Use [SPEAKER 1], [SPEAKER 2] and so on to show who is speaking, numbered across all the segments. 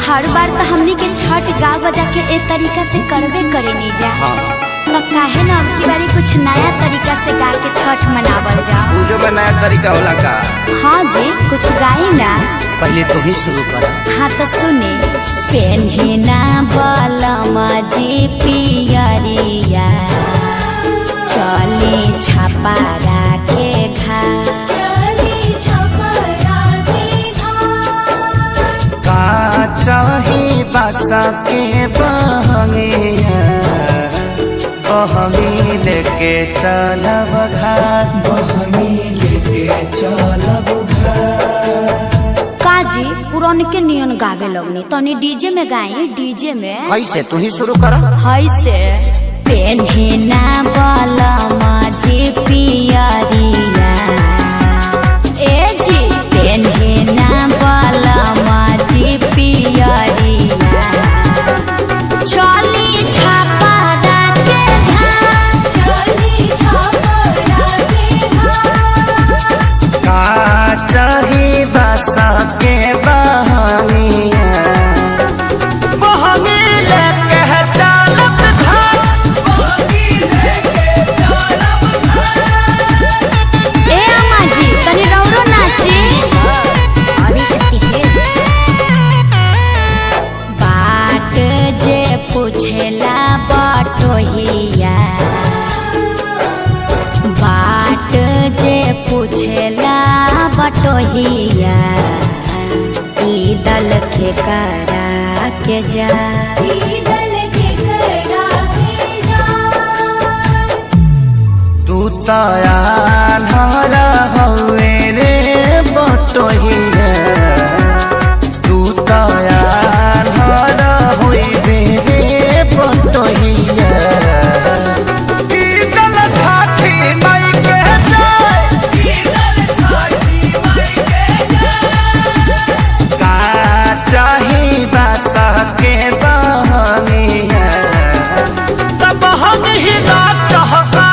[SPEAKER 1] हर बार तो हमनी के छठ गा बजा के ए तरीका से करबे करे नहीं जा। तो काहे ना अब की बारी कुछ नया तरीका से गा के छठ मनावल जा।
[SPEAKER 2] पूजो में नया तरीका होला का? हाँ
[SPEAKER 1] जी कुछ गाई ना।
[SPEAKER 2] पहले तो ही शुरू कर।
[SPEAKER 1] हाँ तो सुने। पेन्हिना बलमा जी पियरिया चली छपारा के घा
[SPEAKER 2] चाही बासा के बहंगिया बहंगी लेके चलब घाट
[SPEAKER 1] काजी पुरान के नियन गावे लगनी तनी डीजे में गाई। डीजे में
[SPEAKER 2] कैसे? तू ही शुरू कर।
[SPEAKER 1] है से पेन्हिना बलमा जी पियरिया ए जी पेन्हिना बलमा जी पियरिया चली छपारा के घाट चली छपारा के घाट
[SPEAKER 2] का चाही बासा के बहंगिया बहंगी लेके चलब घाट
[SPEAKER 1] ए अम्मा जी तनी रौरो नाची। बाट जे पूछेला बटोहिया बाट जे पूछेला बटोहिया ई दल के करा के जा
[SPEAKER 2] तू तया धरा हवे रे बटोहिया तू तया धरा होइबे रे बटोहिया ई दल छाठी माई के जाय का चाही बासा के बहंगिया तब हम ही ना चाहता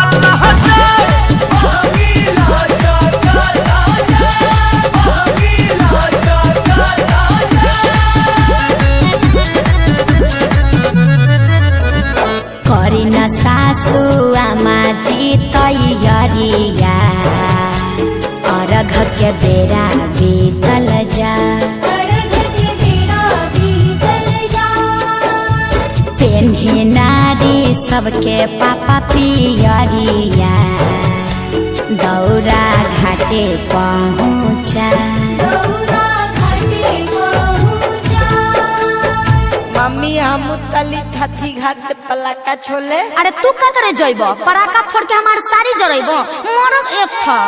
[SPEAKER 1] करी न सासु आमा जी तैयारिया अर्घ के बेरा बीतल जा पेन्ही नारी सबके पापा पियरिया दौरा घाटे पहुँचा
[SPEAKER 3] मम्मी हम चली थी घाट पलाका छोले।
[SPEAKER 1] अरे तू का करे जइब? पराका फोड़ के हमार सारी जरइब मरब एक था।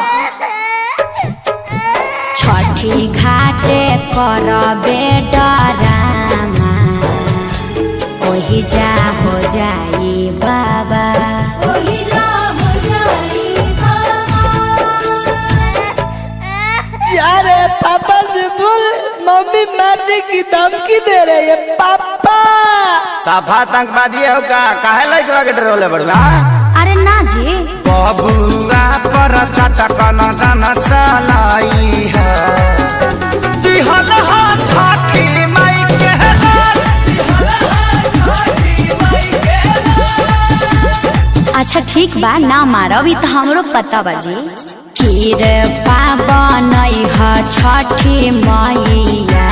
[SPEAKER 1] छठी घाटे करबे डरामा ओही जा हो जाई बाबा ओही जा हो जाई
[SPEAKER 3] यार पापा से बोल मम्मी मारने की धमकी दे रही है। पापा
[SPEAKER 2] साफा आतंकवादी हो का? काहे लइकवा के डरोले बड़वा?
[SPEAKER 1] अरे ना जी
[SPEAKER 2] बबुआ पर चटक न जन चलाई है दिहल हा छठी माई के
[SPEAKER 1] अच्छा ठीक बा ना मारब ई तो हमरो पता बाजी। खीर पावन ह छठी मैया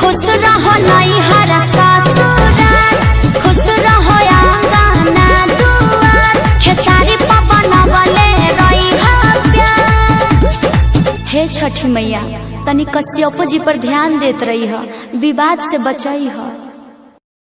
[SPEAKER 1] खुश रहो नैहर ससुराल खुश रहो आंगना दुआर खेसारी पवन बले रही प्यार। हे छठी मैया तनी कश्यप जी पर ध्यान देत रही ह विवाद से बचई ह।